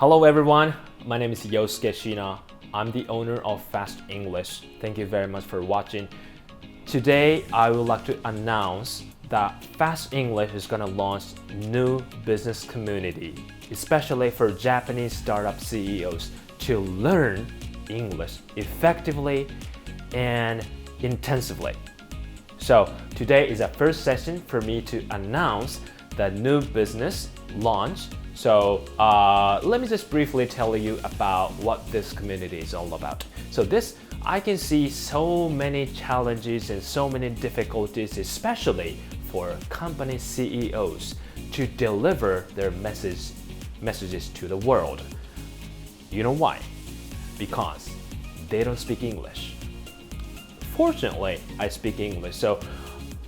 Hello everyone, my name is Yosuke Shina. I'm the owner of Fast English. Thank you very much for watching. Today, I would like to announce that Fast English is going to launch new business community, especially for Japanese startup CEOs to learn English effectively and intensively. So today is a first session for me to announce the new business launch. So let me just briefly tell you about what this community is all about. So I can see so many challenges and so many difficulties, especially for company CEOs to deliver their messages to the world. You know why? Because they don't speak English. Fortunately, I speak English, so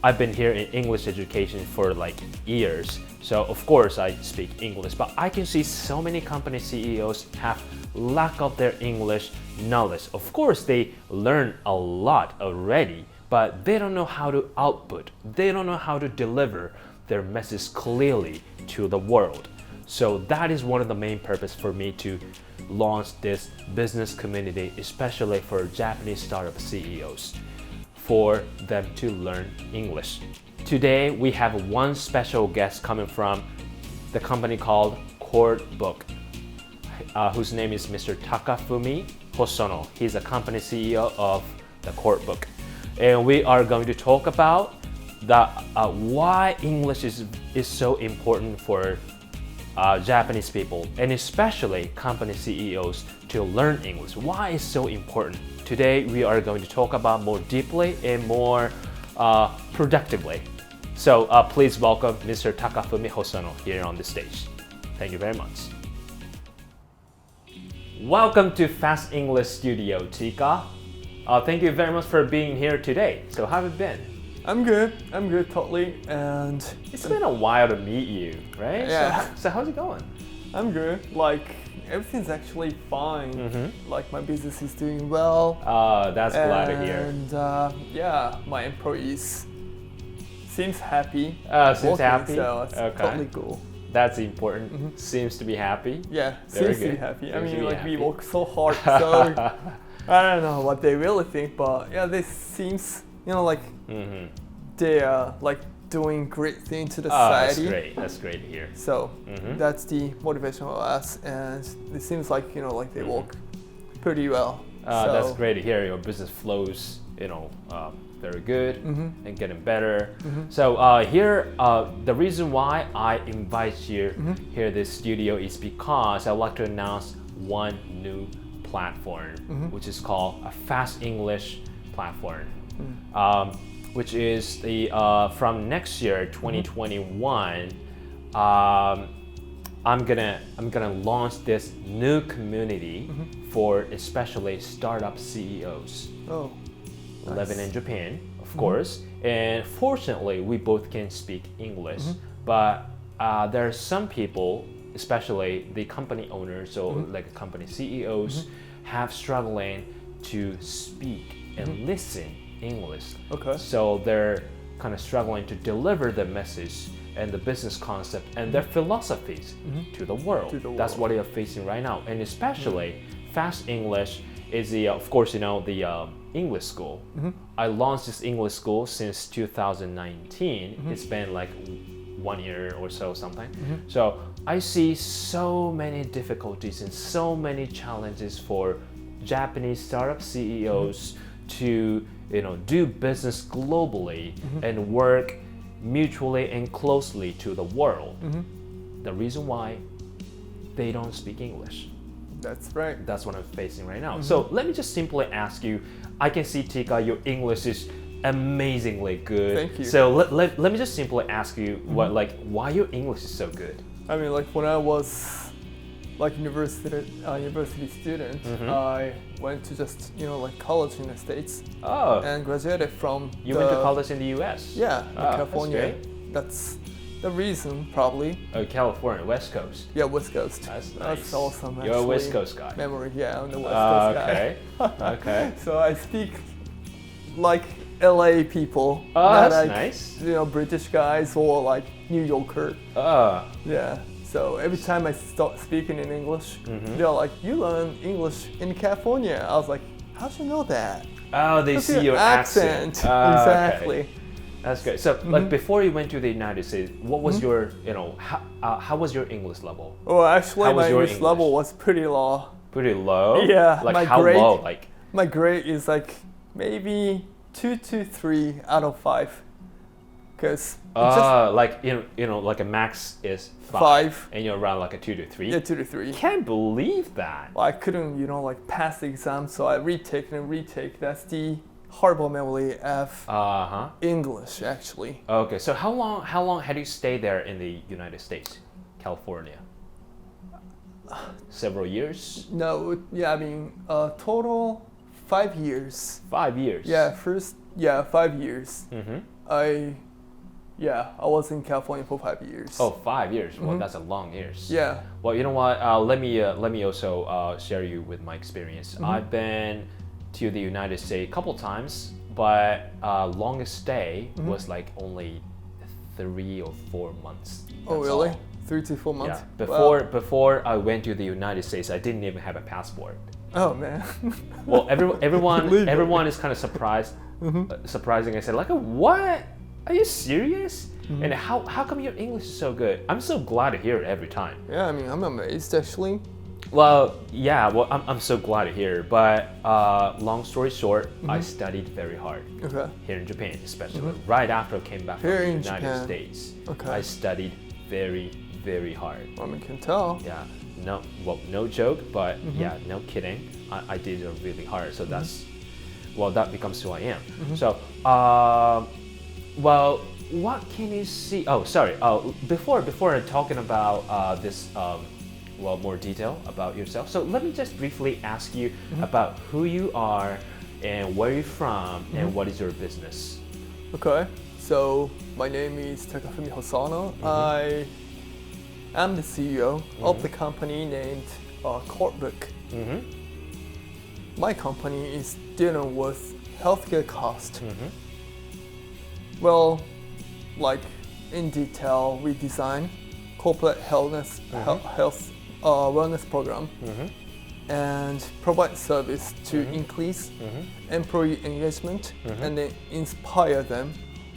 I've been here in English education for like years. So of course I speak English, but I can see so many company CEOs have lack of their English knowledge. Of course they learn a lot already, but they don't know how to output. They don't know how to deliver their message clearly to the world. So that is one of the main purpose for me to launch this business community, especially for Japanese startup CEOs, for them to learn English. Today, we have one special guest coming from the company called Book, whose name is Mr. Takafumi Hosono. He's a company CEO of the Book. And we are going to talk about why English is so important for Japanese people, and especially company CEOs to learn English. Why it's so important? Today, we are going to talk about more deeply and more productively. So please welcome Mr. Takafumi Hosono here on the stage. Thank you very much. Welcome to Fast English Studio, Tika. Thank you very much for being here today. So how have you been? I'm good, totally. And it's been a while to meet you, right? Yeah. So how's it going? I'm good. Like everything's actually fine. Mm-hmm. Like my business is doing well. That's glad to hear. And yeah, my employees seems happy. Seems happy? So it's Okay. totally cool. That's important. Mm-hmm. Seems to be happy. Yeah, Very seems to be good. happy. Seems to be we happy. work so hard, so I don't know what they really think, but yeah, this seems like Mm-hmm. they are like doing great thing to the That's society. great. That's great to hear. So Mm-hmm. that's the motivation of us, and it seems like they work pretty well. That's great to hear. Your business flows, very good Mm-hmm. and getting better. Mm-hmm. So here, the reason why I invite you Mm-hmm. here at this studio is because I'd like to announce one new platform, Mm-hmm. which is called a Fast English platform, Mm-hmm. which is the from next year, 2021. I'm gonna launch this new community Mm-hmm. for especially startup CEOs Oh, living nice. in Japan, of Mm-hmm. course. And fortunately, we both can speak English. Mm-hmm. But there are some people, especially the company owners or Mm-hmm. like company CEOs, have struggling to speak and listen English. Okay. So they're kind of struggling to deliver the message and the business concept and their philosophies to the world. That's what they are facing right now. And especially Fast English is of course, the English school. I launched this English school since 2019. It's been like 1 year or so, something. So I see so many difficulties and so many challenges for Japanese startup CEOs to do business globally and work mutually and closely to the world. The reason why they don't speak English. That's right. That's what I'm facing right now. So let me just simply ask you, I can see, Tika, your English is amazingly good. Thank you. So let me just simply ask you why your English is so good. I mean, like when I was like university student, I went to just college in the States Oh, and graduated from. you went to college in the US? Yeah, in Oh, California. That's great. That's the reason, probably. Oh, California, West Coast. Yeah, West Coast. That's nice. That's awesome. You're a actually. West Coast guy. Memory, yeah, I'm the West Coast guy. Okay. Okay. So I speak like LA people. Oh, not that's like, nice. British guys or like New Yorker. Oh, Yeah. So every time I start speaking in English, they're like, "You learn English in California." I was like, "How'd you know that?" Oh, they That's see your your accent. Oh, Exactly. Okay. That's good. So, like before you went to the United States, what was your, how was your English level? Well, actually, How was my your English level English? was pretty low. Pretty low? Yeah, Like my how grade- low? Like, My grade is like maybe 2 to 3 out of 5. Because like like a max is 5, 5. and you're around like a 2 to 3. Yeah, 2 to 3. Can't believe that. I couldn't, like pass the exam, so I retake and retake. That's the horrible memory of English, actually. Okay, so how long had you stayed there in the United States, California? Several years? No, yeah, I mean, total 5 years. 5 years. Yeah, 5 years. Mm-hmm. I was in California for 5 years. Oh, 5 years. Well, that's a long years. Yeah. Well, you know what? Let me also share you with my experience. I've been to the United States a couple times, but longest stay was like only 3 or 4 months. Oh, That's really? all. 3 to 4 months? Yeah. Wow. Before I went to the United States, I didn't even have a passport. Oh, man. Well, everyone Unbelievable. is kind of surprised. Surprising. I said, like, what? Are you serious? And how come your English is so good? I'm so glad to hear it every time. Yeah, I mean, I'm amazed, actually. Well, yeah, well, I'm so glad to hear it. But long story short, I studied very hard Okay. here in Japan, especially right after I came back Here from the in United Japan. States. Okay. I studied very, very hard. I mean, can tell. Yeah, no joke, but yeah, no kidding. I did it really hard, so that becomes who I am. So, well, what can you see? Oh, sorry. Before talking about this, more detail about yourself. So let me just briefly ask you about who you are and where you're from and what is your business. Okay. So, my name is Takafumi Hosono. I am the CEO of the company named Courtbook. My company is dealing with healthcare cost. Well, like in detail, we design corporate health wellness program and provide service to increase employee engagement and then inspire them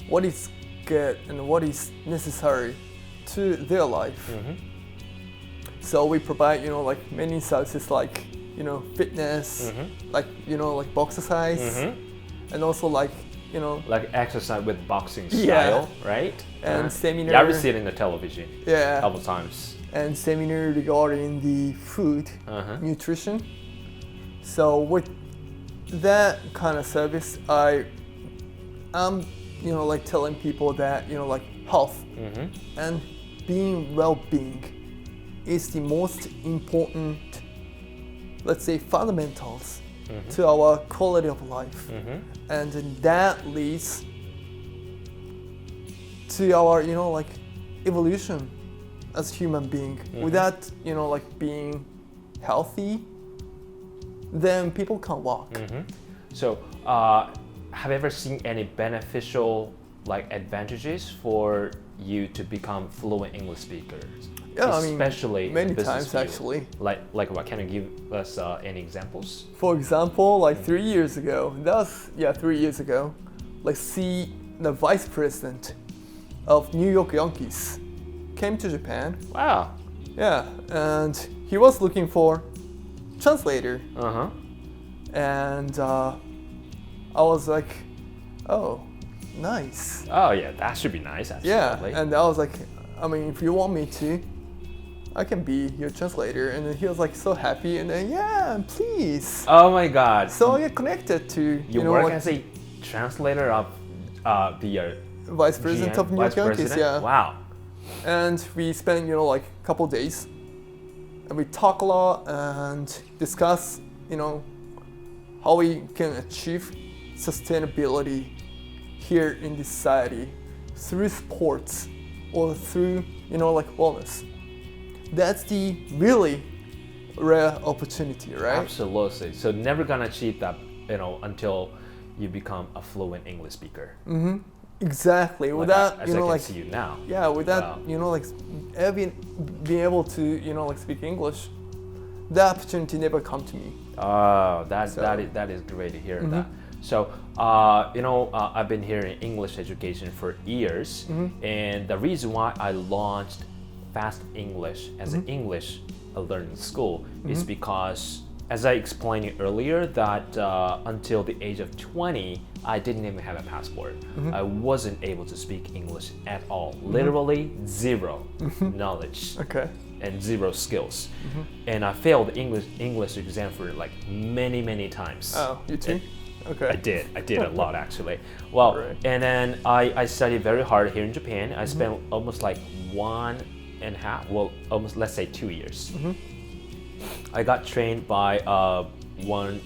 what is good and what is necessary to their life. So we provide, like many services like, fitness, like exercise, and also like, Like exercise with boxing style, right? and seminar. Yeah, I see it in the television a Yeah, couple times. and seminar regarding the food, nutrition. So with that kind of service, I am, like telling people that, like health and being well-being is the most important, let's say, fundamentals to our quality of life. And that leads to our, like evolution as human being. Without, like being healthy, then people can't walk. So, have you ever seen any beneficial like advantages for you to become fluent English speakers? Yeah, especially I mean, many in the business times field? actually. Like what? Can you give us any examples? For example, like 3 years ago, 3 years ago, like the vice president of New York Yankees came to Japan. Wow. Yeah, and he was looking for translator. And I was like, oh, nice. Oh yeah, that should be nice. Absolutely. Yeah, and I was like, I mean, if you want me to, I can be your translator. And then he was like so happy, and then yeah, please. Oh my God. So I get connected to you work as a translator of the vice president GM, of New York vice Yankees. president? Yeah. Wow. And we spent like a couple days, and we talk a lot and discuss how we can achieve sustainability here in this society through sports or through like wellness. That's the really rare opportunity, right? Absolutely. So never gonna achieve that until you become a fluent English speaker. Exactly. Like, Without as I can see you now. yeah, without Wow. being able to speak English, the opportunity never come to me. Oh, So- that is great to hear that. So, I've been here in English education for years, and the reason why I launched Fast English as an English learning school is because, as I explained earlier, that until the age of 20, I didn't even have a passport. I wasn't able to speak English at all. Literally zero knowledge. Okay. And zero skills, and I failed the English exam for like many times. Oh, you too? Okay. I did a lot actually. Well, Right. and then I studied very hard here in Japan. I spent almost like 1.5, well, almost, let's say 2 years. I got trained by one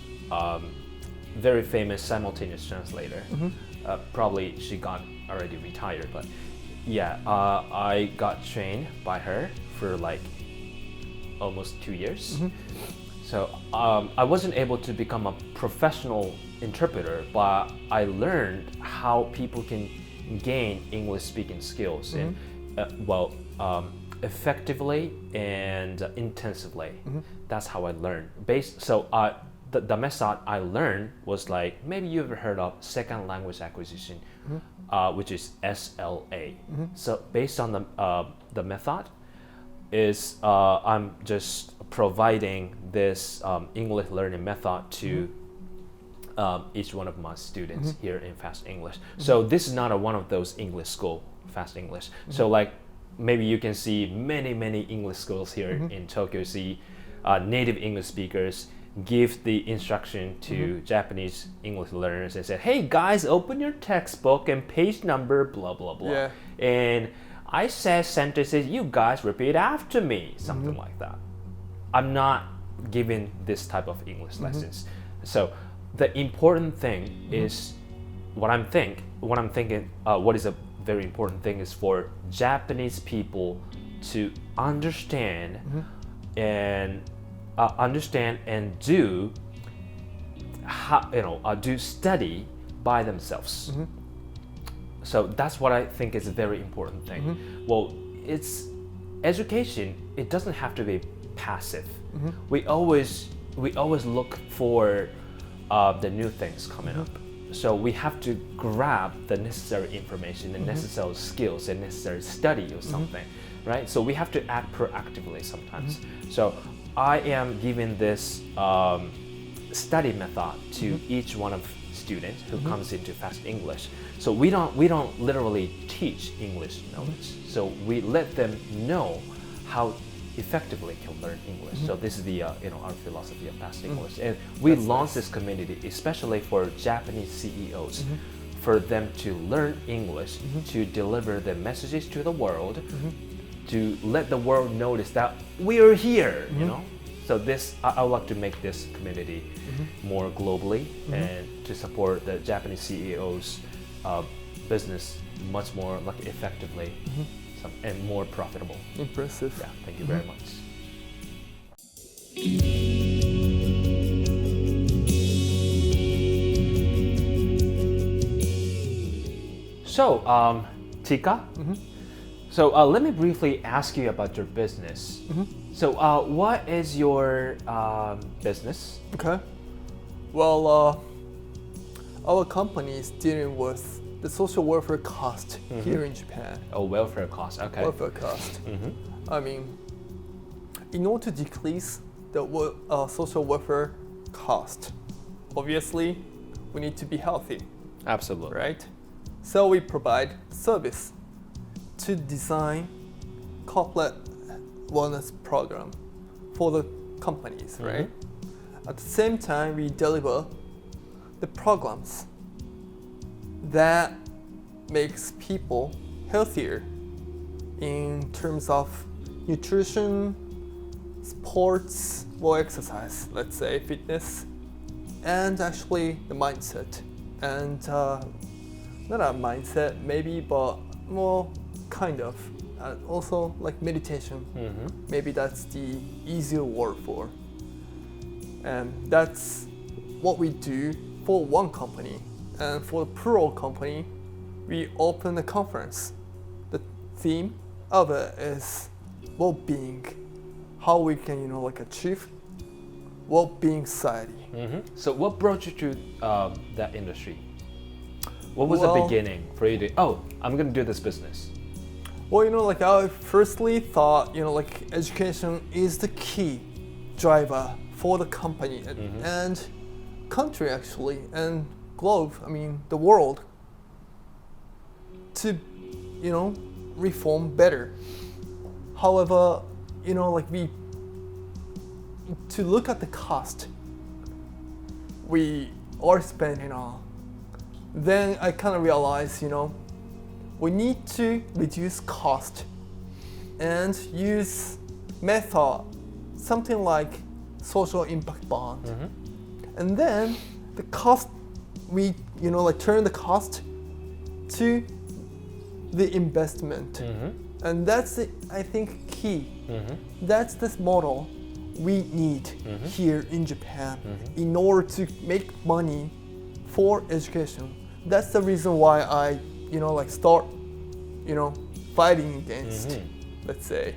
very famous simultaneous translator. Probably she got already retired, but yeah, I got trained by her for like almost 2 years. So I wasn't able to become a professional interpreter, but I learned how people can gain English speaking skills and effectively and intensively. That's how I learned. The method I learned was like, maybe you've ever heard of second language acquisition, which is SLA. So based on the method, is I'm just providing this English learning method to each one of my students here in Fast English. So this is not one of those English school, Fast English. So like maybe you can see many English schools here in Tokyo, see native English speakers give the instruction to Japanese English learners and say, hey guys, open your textbook and page number, blah, blah, blah. Yeah. And I say sentences, you guys repeat after me, something like that. I'm not giving this type of English lessons. So the important thing is what is a very important thing is for Japanese people to understand and do do study by themselves. So that's what I think is a very important thing. Well, it's education. It doesn't have to be passive. We always look for the new things coming up. So we have to grab the necessary information, the necessary skills, and necessary study or something, right? So we have to act proactively sometimes. So I am giving this study method to each one of students who comes into Fast English. So we don't literally teach English knowledge. So we let them know how effectively can learn English. So this is the our philosophy of Fast English, and we launched this community especially for Japanese CEOs, for them to learn English, to deliver their messages to the world, to let the world notice that we are here. You know, so this I would like to make this community more globally and to support the Japanese CEOs' business much more like effectively. And more profitable. Impressive. Yeah, thank you very much. So, Tika, so let me briefly ask you about your business. So, what is your business? Okay. Well, our company is dealing with the social welfare cost here in Japan. Oh, welfare cost. Okay. Welfare cost. I mean, in order to decrease the social welfare cost, obviously, we need to be healthy, Absolutely. right? So we provide service to design corporate wellness program for the companies, right? At the same time, we deliver the programs that makes people healthier in terms of nutrition, sports, or exercise, let's say fitness, and actually the mindset. And not a mindset maybe, but more kind of. Also like meditation. Maybe that's the easier word for. And that's what we do for one company. And for the plural company, we open a conference. The theme of it is well-being, how we can, achieve well-being society. So what brought you to that industry? What was the beginning for you to, I'm going to do this business? Well, I firstly thought, education is the key driver for the company and country actually, and globe, the world, to, reform better. However, to look at the cost we are spending on, then I kind of realized, we need to reduce cost and use method, something like social impact bond. And then the cost, we, turn the cost to the investment. And that's, I think, key. That's this model we need here in Japan in order to make money for education. That's the reason why I, start, fighting against, let's say,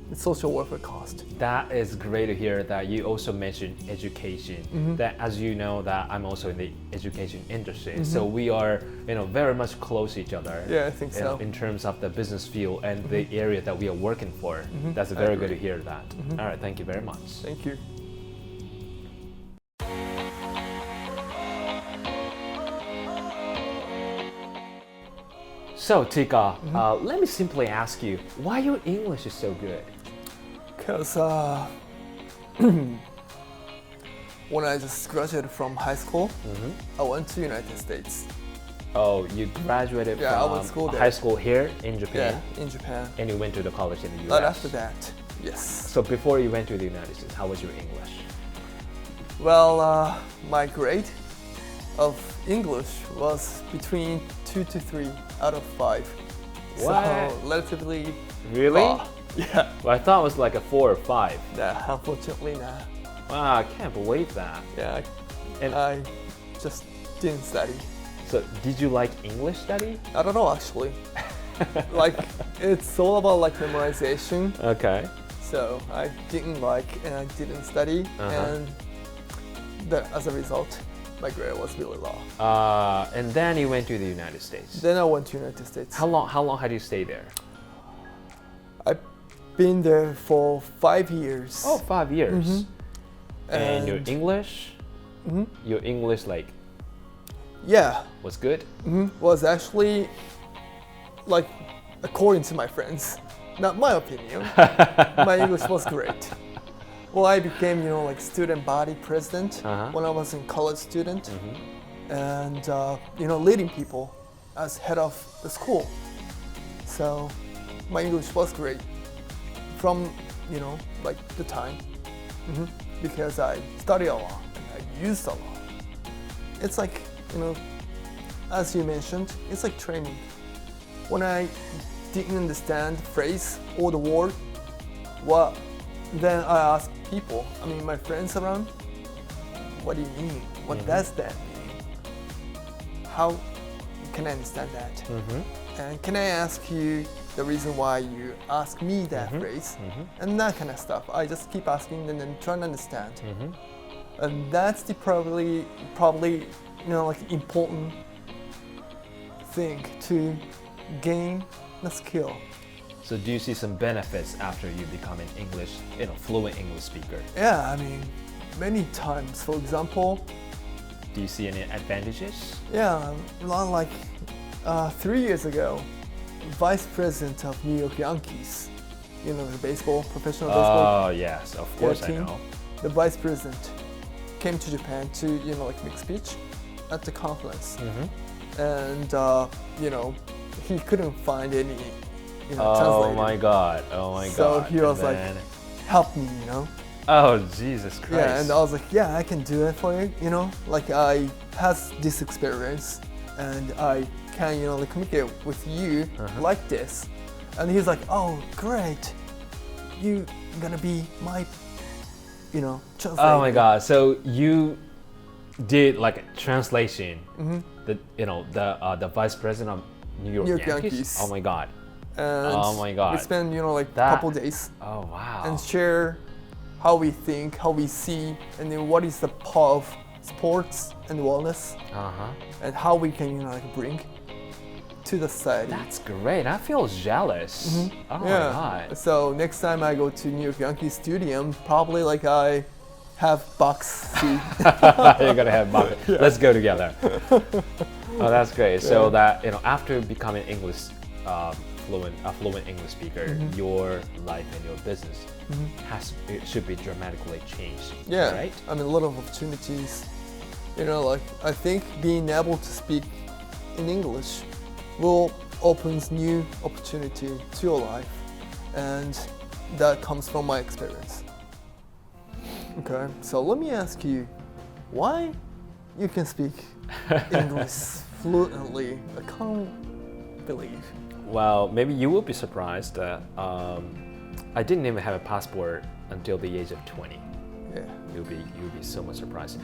the social welfare cost. That is great to hear that you also mentioned education. That, as you know, that I'm also in the education industry, so we are, very much close to each other. Yeah, I think so. In terms of the business field and the area that we are working for. That's very good to hear that. All right, thank you very much. Thank you. So Tika, let me simply ask you, why your English is so good? Because when I just graduated from high school, I went to United States. Oh, you graduated I from went to school there. high school here in Japan? Yeah, in Japan. And you went to the college in the US? But after that, yes. So before you went to the United States, how was your English? Well, my grade of English was between 2 to 3 out of 5. What? So relatively Really? raw. Yeah. Well, I thought it was like a 4 or 5. Nah, unfortunately, nah. Wow, I can't believe that. Yeah, And I just didn't study. so did you like English study? I don't know actually. It's all about memorization. Okay. So I didn't and I didn't study, and as a result, my grade was really low. And then you went to the United States. Then I went to United States. How long had you stayed there? I've been there for 5 years. Oh, 5 years. And your And- English? Your English Yeah, was good? was actually according to my friends, not my opinion. My English was great. Well, I became, student body president when I was a college student, and leading people as head of the school. So my English was great from, the time, because I studied a lot and I used a lot. It's like, as you mentioned, it's like training. When I didn't understand the phrase or the word, then I asked people, my friends around, what do you mean? What does that mean? How can I understand that? And can I ask you the reason why you ask me that phrase? And that kind of stuff. I just keep asking and then trying to understand. And that's the probably important thing to gain the skill. So do you see some benefits after you become an English, fluent English speaker? Yeah, many times. For example, Do you see any advantages? yeah, 3 years ago, vice president of New York Yankees, the professional baseball Oh yes, of course I team, know. the vice president came to Japan to make speech at the conference, and he couldn't find any translator. Oh my god! So he was like, then- help me, Oh Jesus Christ! Yeah, and I was like, yeah, I can do it for you, I has this experience, and I can, communicate with you like this. And he's like, oh, great, you gonna be my, translator. Oh my god! So you did like a translation the vice president of New York Yankees. Oh my God. And oh my God. we spend like a couple days Oh wow. and share how we think, how we see, and then what is the part of sports and wellness, and how we can like bring to the society. That's great. I feel jealous. Oh my God. So next time I go to New York Yankees Stadium, probably like I have Bucks seat. You're gonna have Bucks. Let's go together. Oh, that's great. So that after becoming a fluent English speaker, your life and your business should be dramatically changed. Yeah, right? I mean, a lot of opportunities. Like I think being able to speak in English will opens new opportunity to your life, and that comes from my experience. Okay, so let me ask you, why you can speak English fluently? I can't believe. Well, maybe you will be surprised that I didn't even have a passport until the age of 20. Yeah. You'll be so much surprised.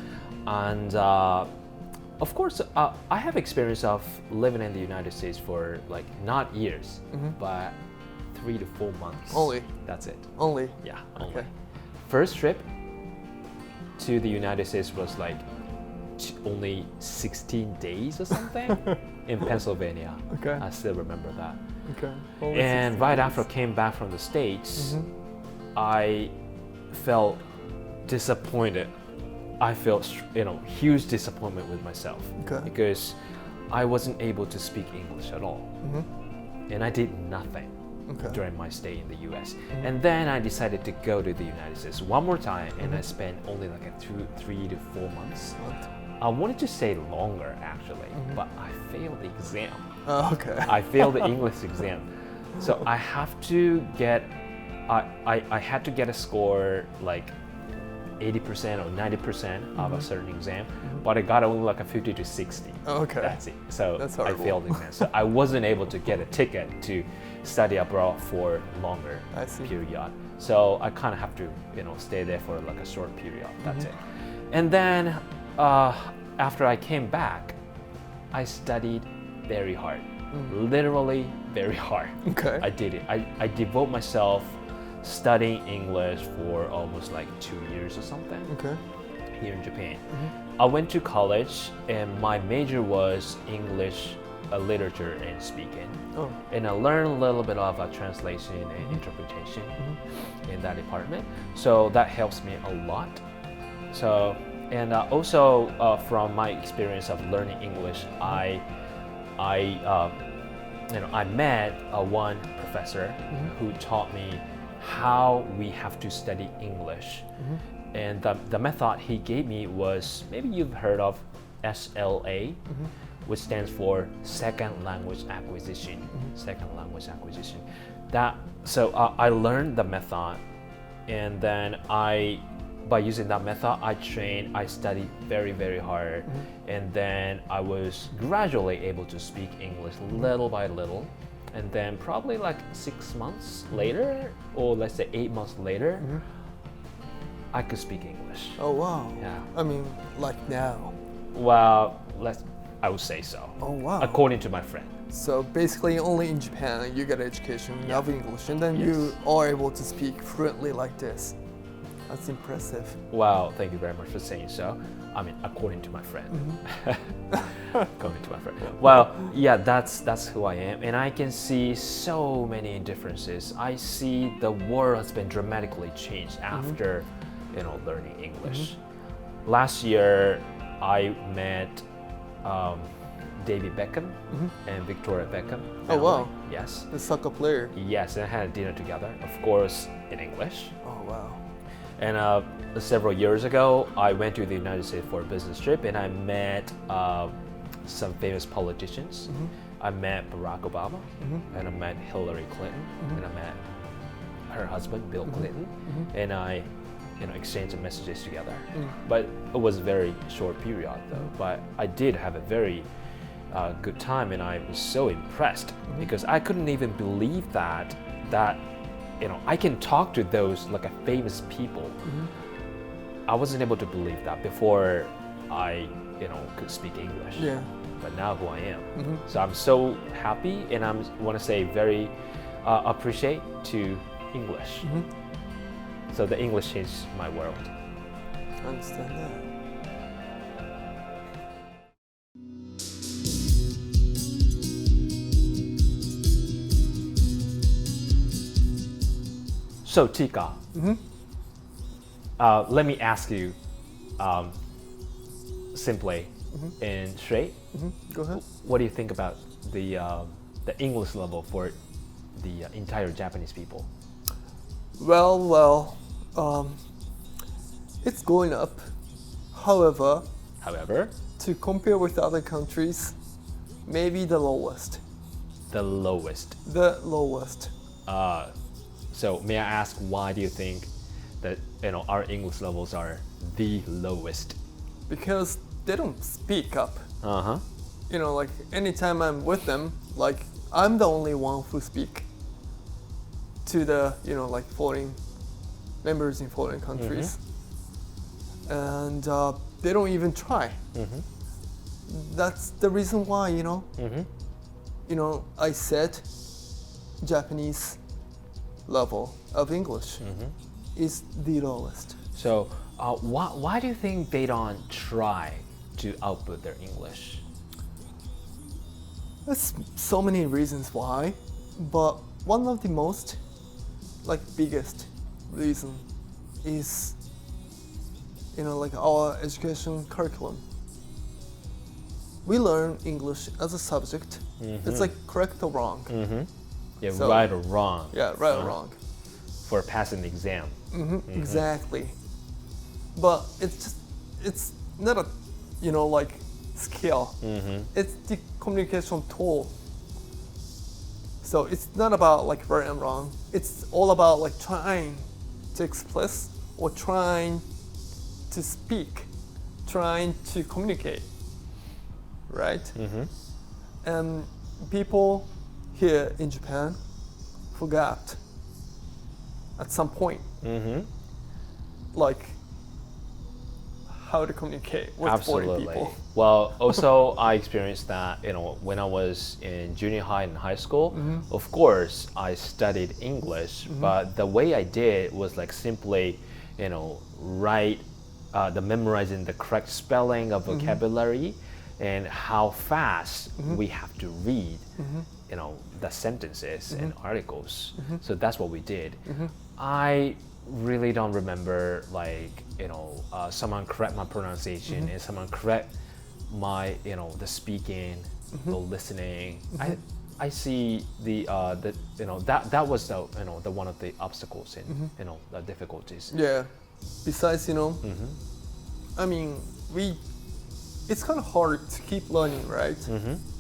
And of course, I have experience of living in the United States for like not years, but 3 to 4 months. Only. That's it. Only. Yeah, only. Okay. First trip to the United States was like only 16 days or something in Pennsylvania. Okay. I still remember that. Okay. And right after I came back from the States, I felt disappointed. I felt huge disappointment with myself because I wasn't able to speak English at all, and I did nothing during my stay in the U.S. And then I decided to go to the United States one more time, and I spent only like 3 to 4 months. I wanted to stay longer actually, but I failed the exam. Oh, okay. I failed the English exam, so I have to get I had to get a score like 80% or 90% of a certain exam, but I got only like a 50 to 60. Okay. That's it. So That's I failed the exam. So I wasn't able to get a ticket to study abroad for longer period. So I kind of have to stay there for like a short period. That's it. And then after I came back, I studied very hard, literally very hard. Okay. I did it. I devote myself studying English for almost like 2 years or something here in Japan. I went to college and my major was English literature and speaking. And I learned a little bit of translation and interpretation in that department. So that helps me a lot. So and also from my experience of learning English, I met one professor who taught me how we have to study English. And the method he gave me was, maybe you've heard of SLA, which stands for Second Language Acquisition. Second Language Acquisition. So I learned the method, and then by using that method, I studied very, very hard, and then I was gradually able to speak English little by little. And then probably like 6 months later, or let's say 8 months later, I could speak English. Oh wow. Yeah. I mean, like now. Well, I would say so. Oh wow. According to my friend. So basically, only in Japan you get education of English, and then you are able to speak fluently like this. That's impressive. Well, thank you very much for saying so. I mean, according to my friend. According to my friend. Well, yeah, that's who I am, and I can see so many differences. I see the world has been dramatically changed after, learning English. Last year, I met David Beckham and Victoria Beckham. Oh wow. Yes. The soccer player. Yes, and I had dinner together, of course, in English. Oh wow. And several years ago, I went to the United States for a business trip, and I met some famous politicians. I met Barack Obama, and I met Hillary Clinton, and I met her husband, Bill Clinton, and I exchanged some messages together. But it was a very short period, though. But I did have a very good time, and I was so impressed because I couldn't even believe that I can talk to those like a famous people. I wasn't able to believe that before I could speak English. Yeah. but now who I am. So I'm so happy, and I want to say very appreciate to English. So the English changed my world. I understand that. So Tika, let me ask you simply and straight. Go ahead. What do you think about the English level for the entire Japanese people? Well, it's going up. However, to compare with other countries, maybe the lowest. The lowest. The lowest. So may I ask, why do you think that our English levels are the lowest? Because they don't speak up. Like anytime I'm with them, like I'm the only one who speak to the like foreign members in foreign countries, and they don't even try. That's the reason why I said Japanese level of English is the lowest. So why do you think they don't try to output their English? There's so many reasons why, but one of the most biggest reason is like our education curriculum. We learn English as a subject. It's like correct or wrong. Yeah, so, right or wrong. Yeah, right or wrong. For passing the exam. Exactly. But it's not a skill. It's the communication tool. So it's not about right and wrong. It's all about trying to express or trying to speak, trying to communicate, right? And people here in Japan forgot at some point, how to communicate with foreign people. Well, also I experienced that when I was in junior high and high school. Of course, I studied English, but the way I did was simply, write the memorizing the correct spelling of vocabulary and how fast we have to read, the sentences and articles. So that's what we did. I really don't remember someone correct my pronunciation and someone correct my the speaking, the listening. I see that was the one of the obstacles and the difficulties. Yeah. Besides I mean it's kind of hard to keep learning, right?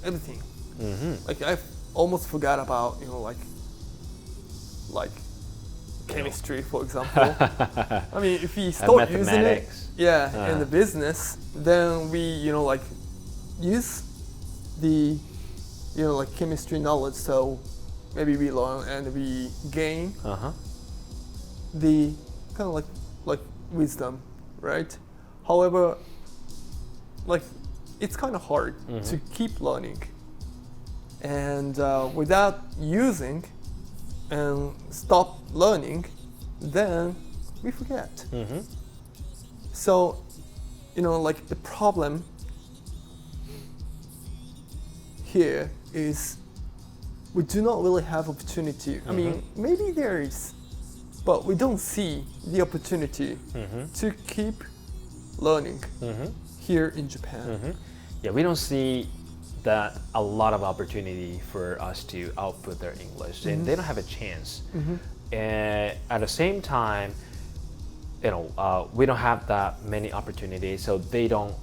Everything. I've almost forgot about chemistry, for example. I mean, if we start using it, in the business, then we use the chemistry knowledge. So maybe we learn and we gain the kind of like wisdom, right? However, it's kind of hard to keep learning, and without using and stop learning, then we forget. So, the problem here is we do not really have opportunity. I mean, maybe there is, but we don't see the opportunity to keep learning here in Japan. Yeah, we don't see that a lot of opportunity for us to output their English, and they don't have a chance. And at the same time, we don't have that many opportunities, so they don't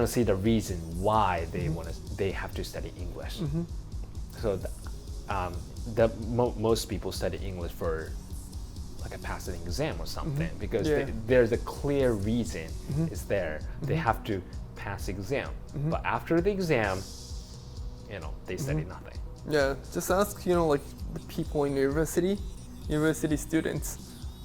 see the reason why they have to study English. So most people study English for a passing exam or something, because there's a clear reason is there. They have to pass exam, but after the exam, they study nothing. Yeah, just ask the people in university students.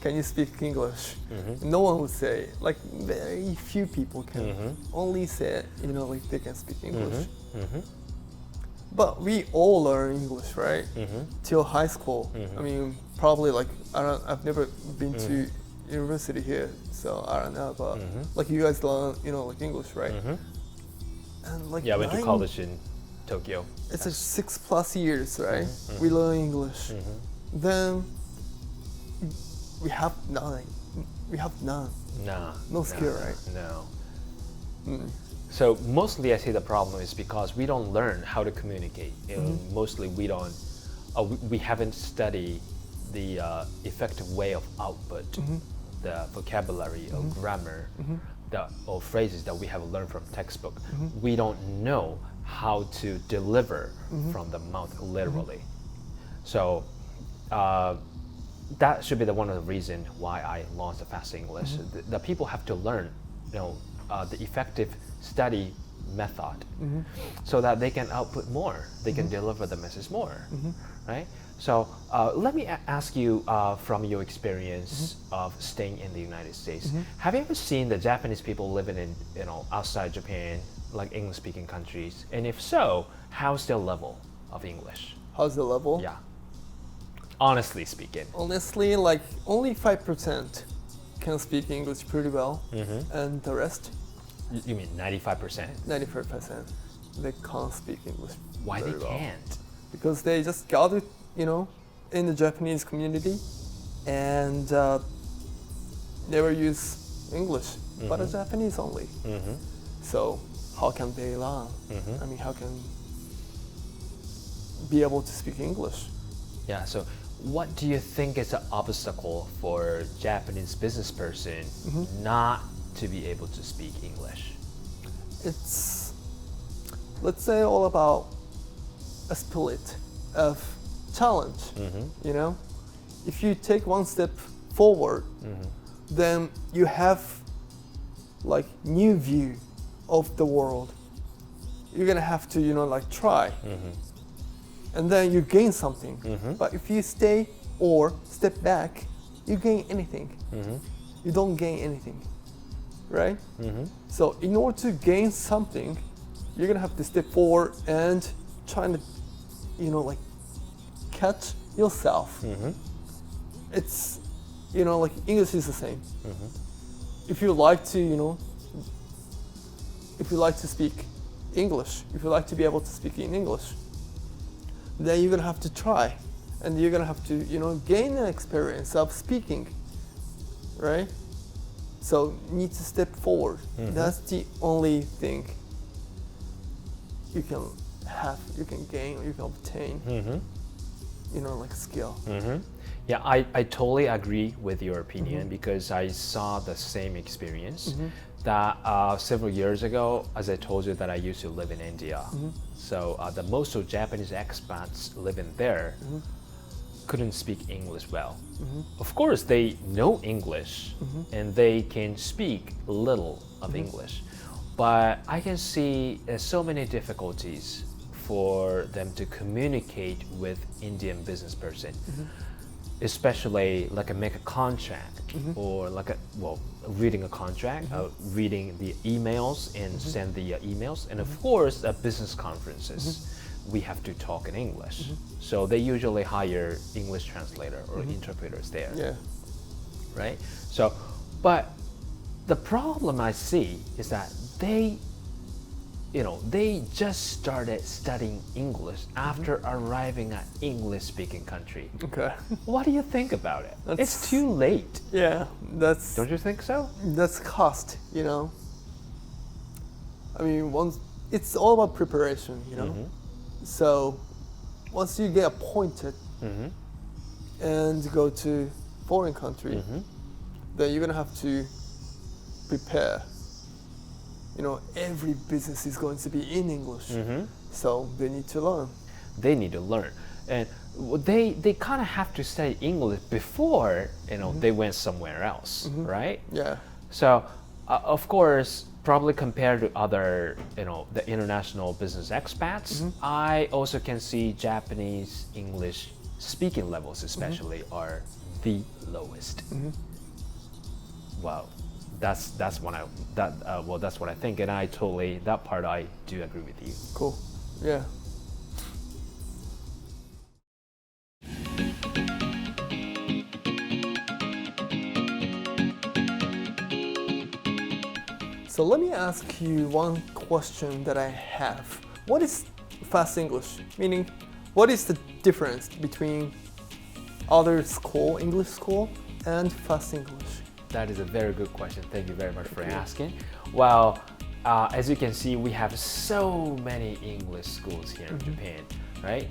can you speak English? No one would say, like very few people can only say, like they can speak English. But we all learn English, right? Till high school. I mean, probably like, I've never been to university here, so I don't know, but like you guys learn, like English, right? And like I went to college in Tokyo. It's like 6+ years, right? We learn English. Then we have nothing. We have none. No skill, right? No. So mostly I see the problem is because we don't learn how to communicate. Mostly we haven't studied the effective way of output, the vocabulary or grammar, or phrases that we have learned from textbook. We don't know how to deliver from the mouth literally. So that should be one of the reasons why I launched the Fast English. The people have to learn, the effective study method, so that they can output more, they can deliver the message more, right? So let me ask you, from your experience of staying in the United States, have you ever seen the Japanese people living in, outside Japan, like English-speaking countries? And if so, how's their level of English? How's the level? Yeah. Honestly speaking. Honestly, like only 5% can speak English pretty well, and the rest. You mean 95%? 95%. They can't speak English. Why they very well. can't? Because they just gathered, in the Japanese community, and never use English, but the Japanese only. So how can they learn? I mean, how can be able to speak English? Yeah. So what do you think is an obstacle for Japanese business person not to be able to speak English? It's, let's say, all about a spirit of challenge. If you take one step forward, then you have like new view of the world. You're gonna have to, like try, and then you gain something. But if you stay or step back, you gain anything. You don't gain anything, right? So in order to gain something, you're gonna have to step forward and try to, like catch yourself. It's, like English is the same. If you like to, if you like to speak English, if you like to be able to speak in English, then you're gonna have to try, and you're gonna have to, gain an experience of speaking, right? So you need to step forward. That's the only thing you can have, you can gain, or you can obtain, like skill. Yeah, I totally agree with your opinion, because I saw the same experience. That several years ago, as I told you, that I used to live in India. So the most of Japanese expats living there couldn't speak English well. Of course, they know English and they can speak little of English, but I can see so many difficulties for them to communicate with Indian business person. Especially like make a contract, or like reading a contract, reading the emails and send the emails, and of course business conferences, we have to talk in English. So they usually hire English translator or interpreters there. Yeah. Right? So, but the problem I see is that they just started studying English after arriving at English-speaking country. Okay. What do you think about it? It's too late. Yeah, that's. Don't you think so? That's cost, I mean, it's all about preparation, So, once you get appointed and go to foreign country, then you're gonna have to prepare. Every business is going to be in English, so they need to learn. They need to learn, and they kind of have to study English before they went somewhere else, right? Yeah. So, of course, probably compared to other the international business expats, I also can see Japanese English speaking levels, especially, are the lowest. Wow, that's what I think, and that part I do agree with you. Cool. Yeah. So let me ask you one question that I have. What is fast English? Meaning, what is the difference between other English school, and fast English? That is a very good question. Thank you very much for asking. Well, as you can see, we have so many English schools here in Japan, right?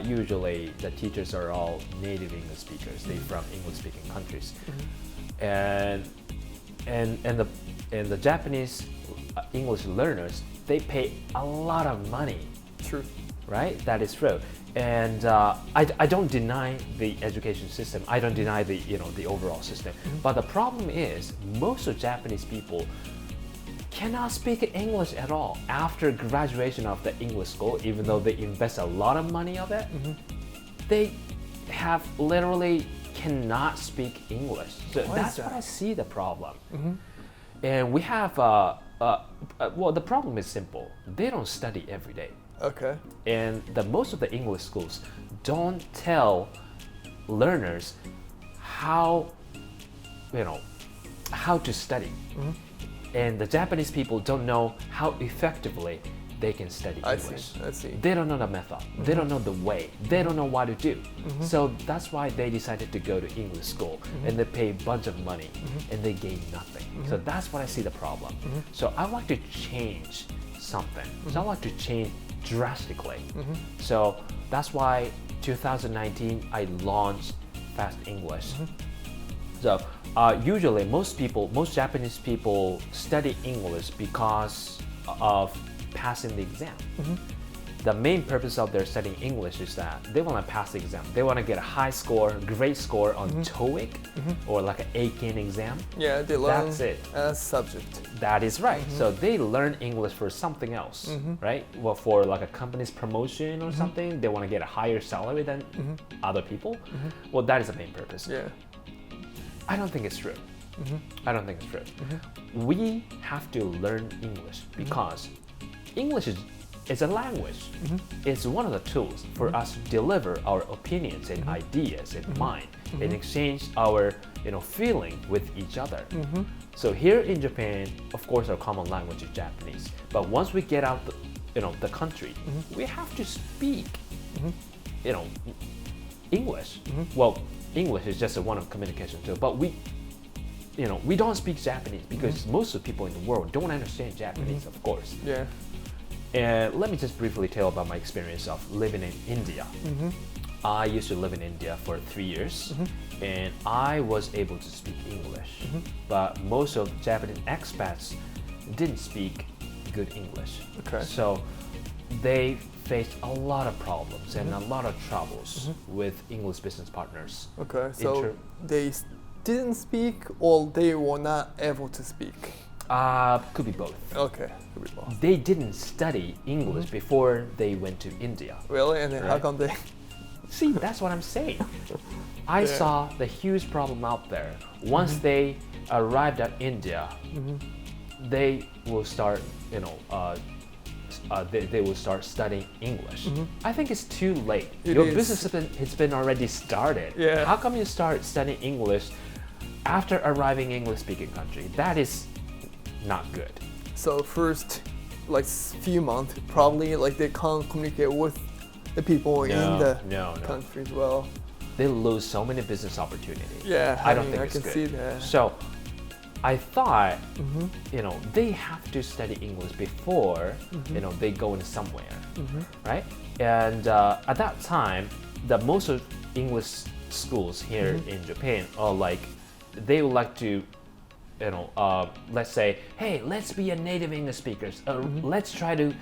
Usually the teachers are all native English speakers. They're from English-speaking countries, and the Japanese English learners, they pay a lot of money. True. Right? That is true. And I don't deny the education system. I don't deny the overall system. But the problem is most of Japanese people cannot speak English at all after graduation of the English school, even though they invest a lot of money of it. They have literally cannot speak English. So that's what I see the problem. And we have well, the problem is simple. They don't study every day. Okay. And most of the English schools don't tell learners how to study. And the Japanese people don't know how effectively they can study English. I see. They don't know the method. They don't know the way. They don't know what to do. So that's why they decided to go to English school, and they pay a bunch of money, and they gain nothing. So that's what I see the problem. So I like to change something. So I like to change drastically. So that's why 2019 I launched Fast English. So usually most Japanese people study English because of passing the exam. The main purpose of their studying English is that they want to pass the exam. They want to get a high score, great score on TOEIC or like an Eiken exam. Yeah, they learn That's it. as subject. That is right. So they learn English for something else, right? Well, for like a company's promotion or something, they want to get a higher salary than other people. Well, that is the main purpose. Yeah. I don't think it's true. I don't think it's true. We have to learn English because English is a language. It's one of the tools for us to deliver our opinions and ideas and mind and exchange our feeling with each other. So here in Japan, of course, our common language is Japanese. But once we get out the country, we have to speak English. Well, English is just one of communication tool, but we don't speak Japanese because most of the people in the world don't understand Japanese, of course. Yeah. And let me just briefly tell about my experience of living in India. I used to live in India for 3 years, and I was able to speak English. But most of Japanese expats didn't speak good English. Okay. So they faced a lot of problems and a lot of troubles with English business partners. Okay, so they didn't speak or they were not able to speak? Could be both. Okay, could be both. They didn't study English before they went to India. Really? And then how come they... See, that's what I'm saying. I saw the huge problem out there. Once they arrived at India, they will start, they will start studying English. I think it's too late. Your business has been already started. Yeah. How come you start studying English after arriving in English-speaking country? That is not good. So first, like few months, probably like they can't communicate with the people in the country as well. They lose so many business opportunities. Yeah, I don't think I it's can good. see that. So I thought, they have to study English before, they go in somewhere, right? And at that time, the most of English schools here in Japan are like, they would like to, let's say, hey, let's be a native English speakers. Let's try to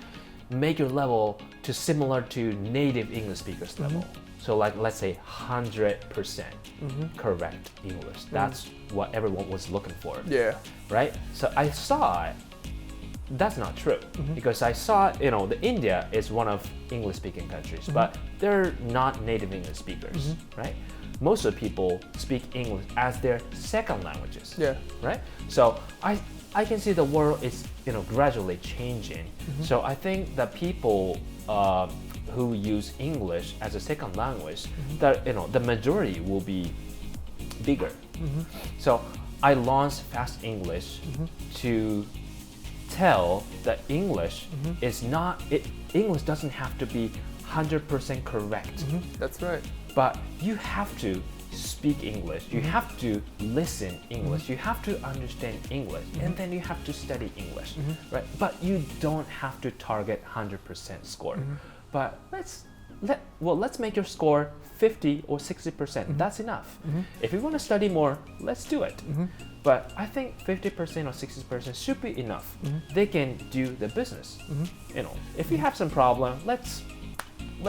make your level to similar to native English speakers level. So like, let's say 100% correct English. That's what everyone was looking for. Yeah. Right? So I saw it that's not true because I saw, the India is one of English-speaking countries, but they're not native English speakers, right? Most of the people speak English as their second languages, right? So I can see the world is, gradually changing. So I think that people who use English as a second language, that the majority will be bigger. So I launched Fast English to tell that English is not, English doesn't have to be 100% correct. That's right. But you have to speak English, you have to listen English, you have to understand English, and then you have to study English, right? But you don't have to target 100% score. But let's make your score 50 or 60%. That's enough. If you want to study more, let's do it. But I think 50% or 60% should be enough. They can do the business. If you have some problem, let's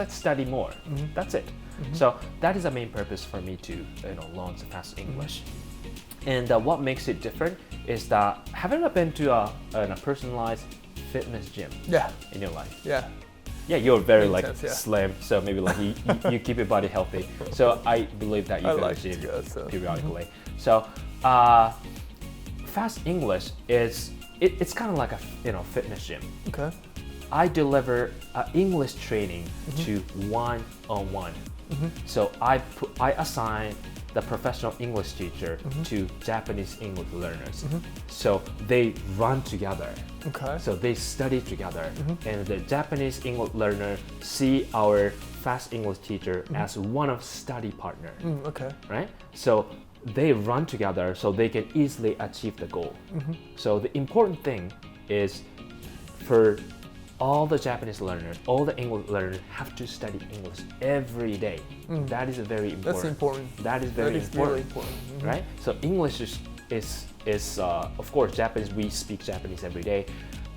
study more. That's it. So that is the main purpose for me to launch Fast English. And what makes it different is that, have you ever been to a personalized fitness gym in your life? Yeah, you're very slim, so maybe you keep your body healthy. So I believe that you go to the gym periodically. So Fast English it's kind of like a fitness gym. Okay. I deliver English training to one-on-one. So I assign the professional English teacher to Japanese English learners. So they run together. Okay. So they study together, and the Japanese English learner see our Fast English teacher as one of study partner. Okay. Right? So they run together so they can easily achieve the goal. So the important thing is for all the Japanese learners, all the English learners have to study English every day. That is very important. That's important. That is very important. Really important. Right? So English is of course Japanese. We speak Japanese every day,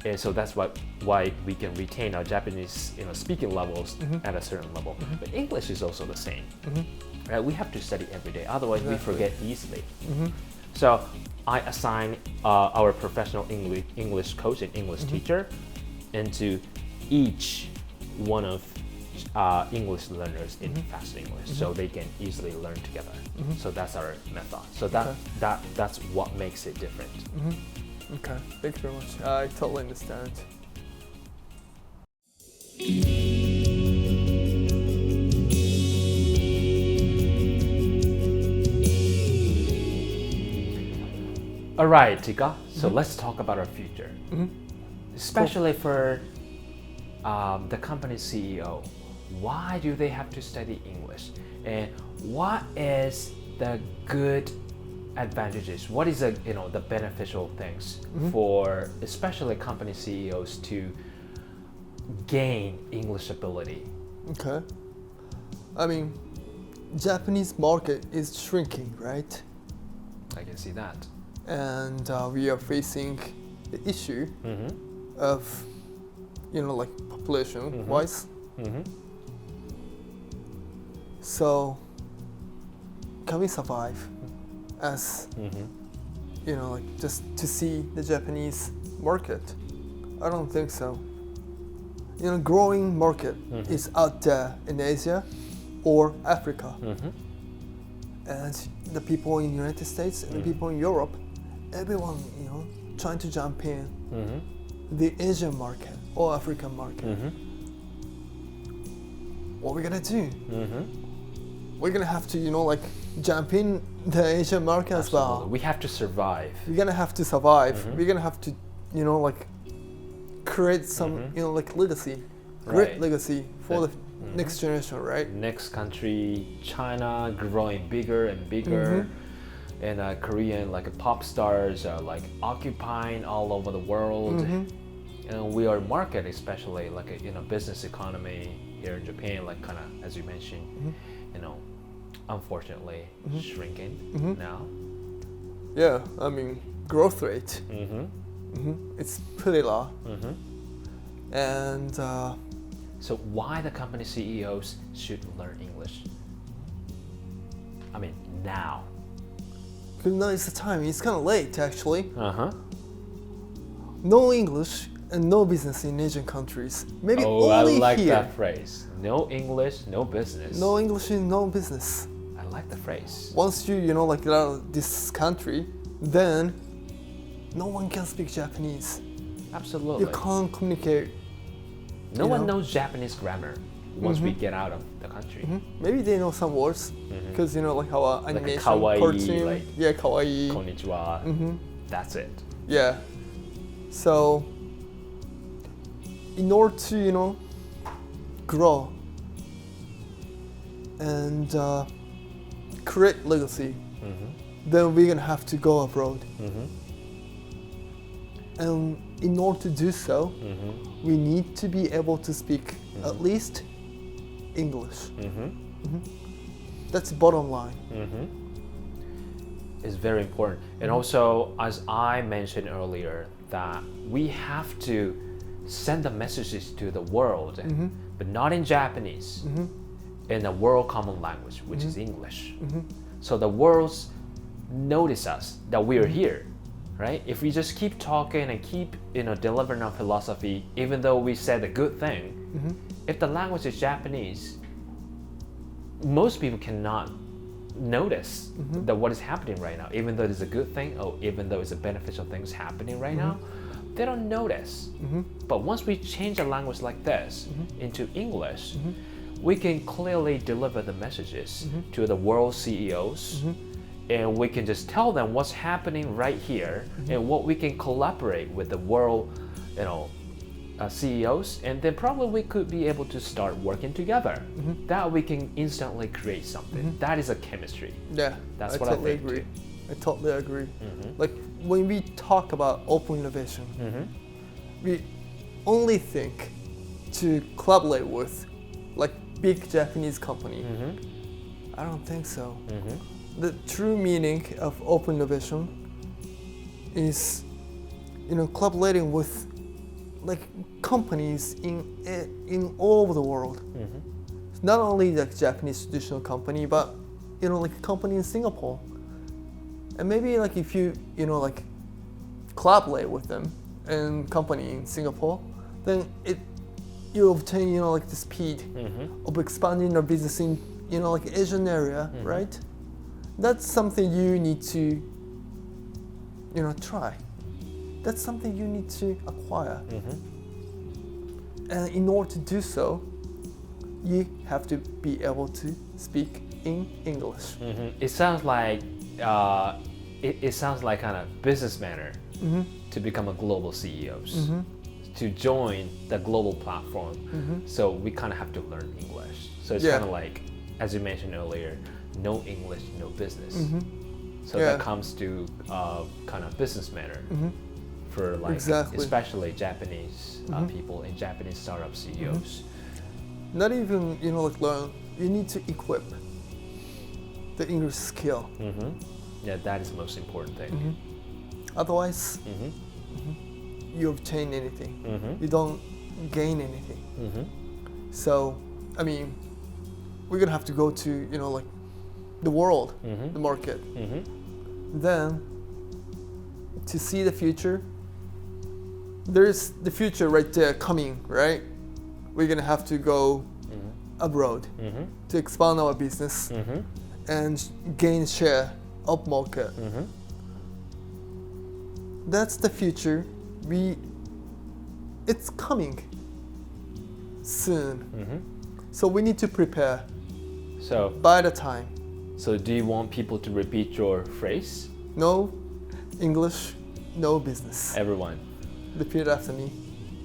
and so that's why we can retain our Japanese speaking levels at a certain level. But English is also the same. Right? We have to study every day. Otherwise, we forget easily. So I assign our professional English coach and English teacher into each one of English learners in Fast English, so they can easily learn together. So that's our method. So that's what makes it different. Okay, thank you very much. I totally understand. All right, Tika. So let's talk about our future. Especially for the company's CEO, why do they have to study English? And what is the good advantages? What is the beneficial things for especially company CEOs to gain English ability? Okay. I mean, Japanese market is shrinking, right? I can see that. And we are facing the issue of, population wise. So, can we survive as, just to see the Japanese market? I don't think so. Growing market is out there in Asia or Africa. And the people in the United States and the people in Europe, everyone, trying to jump in the Asian market or African market. What are we gonna do? We're gonna have to, jump in the Asian market as well. We have to survive. We're gonna have to survive. We're gonna have to, create some, legacy, great legacy for the next generation, right? Next country, China, growing bigger and bigger. And Korean pop stars are occupying all over the world. And we are market, especially business economy here in Japan, kind of as you mentioned, unfortunately shrinking now. Yeah, I mean growth rate. It's pretty low. And so why the company CEOs should learn English? I mean now. Because now is the time. It's kind of late actually. no English and no business in Asian countries. Maybe Oh, I only like here. that phrase. No English, no business. No English and no business. I like the phrase. Once you like get out of this country, then no one can speak Japanese. Absolutely. You can't communicate. No one knows Japanese grammar once we get out of the country. Maybe they know some words because like how animation, kawaii, cartoon, like yeah, kawaii. Konnichiwa. That's it. Yeah. So in order to grow and create legacy, then we're gonna have to go abroad. And in order to do so, we need to be able to speak at least English. That's the bottom line. It's very important. And also, as I mentioned earlier, that we have to send the messages to the world, but not in Japanese, in a world common language, which is English. So the world notice us that we are here, right? If we just keep talking and keep delivering our philosophy, even though we said a good thing, if the language is Japanese, most people cannot notice that what is happening right now, even though it's a good thing, or even though it's a beneficial thing is happening right now, they don't notice. But once we change a language like this into English, we can clearly deliver the messages to the world CEOs, and we can just tell them what's happening right here and what we can collaborate with the world, CEOs, and then probably we could be able to start working together. That we can instantly create something. That is a chemistry. Yeah, That's I what totally I think agree. too. I totally agree. Like when we talk about open innovation, we only think to collaborate with like big Japanese company. I don't think so. The true meaning of open innovation is, collaborating with like companies in all over the world. Not only like Japanese traditional company, but like a company in Singapore. And maybe like if you like collaborate with them and company in Singapore, then you obtain like the speed of expanding your business in like Asian area, right? That's something you need to try. That's something you need to acquire. And in order to do so, you have to be able to speak in English. It sounds like it sounds like kind of business manner to become a global CEOs, to join the global platform. So we kind of have to learn English. So it's kind of like, as you mentioned earlier, no English, no business. So that comes to kind of business manner for like especially Japanese people and Japanese startup CEOs. Not even like learn. You need to equip the English skill. Yeah, that is the most important thing. Otherwise, you obtain anything. You don't gain anything. So, I mean, we're gonna have to go to like the world, the market. Then, to see the future, there's the future right there coming, right? We're gonna have to go abroad to expand our business and gain share of market. That's the future. It's coming soon. So we need to prepare. So by the time. So do you want people to repeat your phrase? No English, no business. Everyone. Repeat after me.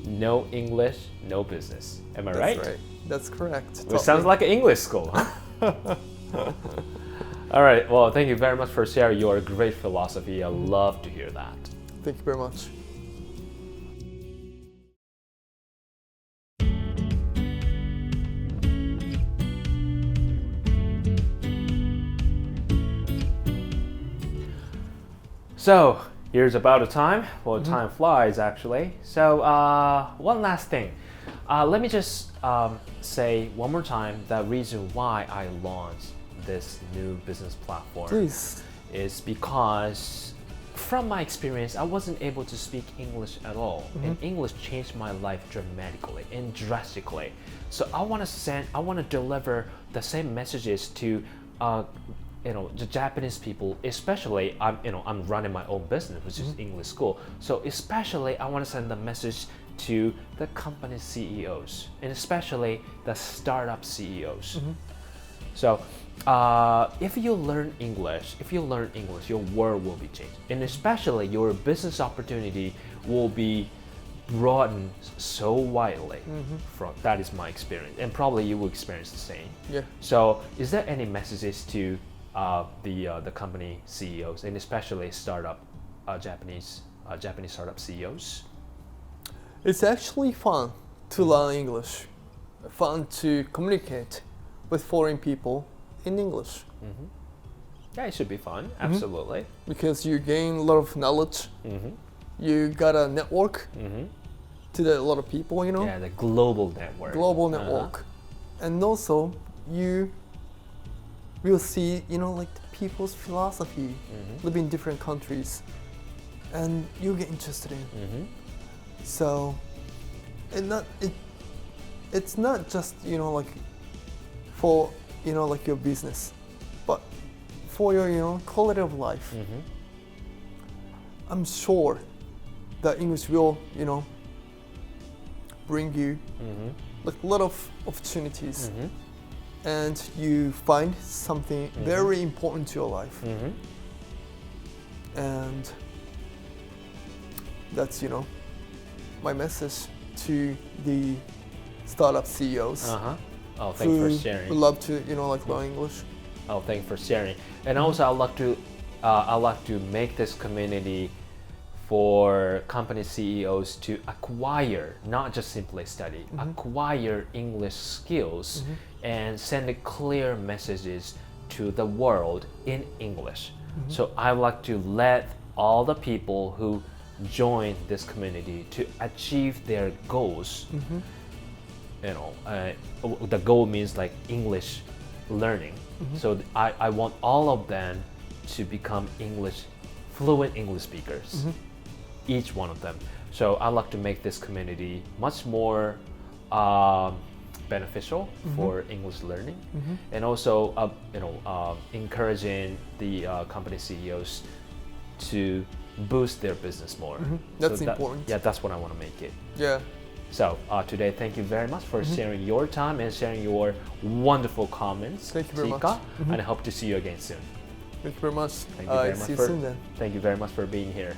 No English, no business. Am I right? That's right. That's correct. It sounds like an English school, huh? All right. Well, thank you very much for sharing your great philosophy. I love to hear that. Thank you very much. So here's about the time. Well, time flies actually. So one last thing. Let me just say one more time the reason why I launched this new business platform. Please. Is because from my experience, I wasn't able to speak English at all, and English changed my life dramatically and drastically. So I want to deliver the same messages to, the Japanese people. Especially, I'm running my own business, which is English school. So especially, I want to send the message to the company CEOs, and especially the startup CEOs. So if you learn English, your world will be changed, and especially your business opportunity will be broadened so widely. That is my experience, and probably you will experience the same. Yeah. So, is there any messages to the company CEOs, and especially Japanese startup CEOs? It's actually fun to learn English, fun to communicate with foreign people in English. Yeah, it should be fun. Absolutely. Because you gain a lot of knowledge. You got a network to a lot of people, Yeah, the global network. Global network. And also, you will see, like the people's philosophy, live in different countries, and you get interested in. So, it's not just, like for, like your business, but for your, quality of life. I'm sure that English will, bring you like a lot of opportunities, and you find something very important to your life. And that's, my message to the startup CEOs. Oh, thanks for sharing. Who love to, learn English. Oh, thanks for sharing. And also, I like to make this community for company CEOs to acquire, not just simply study, acquire English skills and send clear messages to the world in English. So I like to let all the people who join this community to achieve their goals. The goal means like English learning. So I want all of them to become fluent English speakers, each one of them. So I like to make this community much more beneficial for English learning, and also encouraging the company CEOs to boost their business more. That's important. Yeah, that's what I want to make it. Yeah. So today, thank you very much for sharing your time and sharing your wonderful comments. Thank you very much. And I hope to see you again soon. Thank you very much. Thank you very much see you soon then. Thank you very much for being here.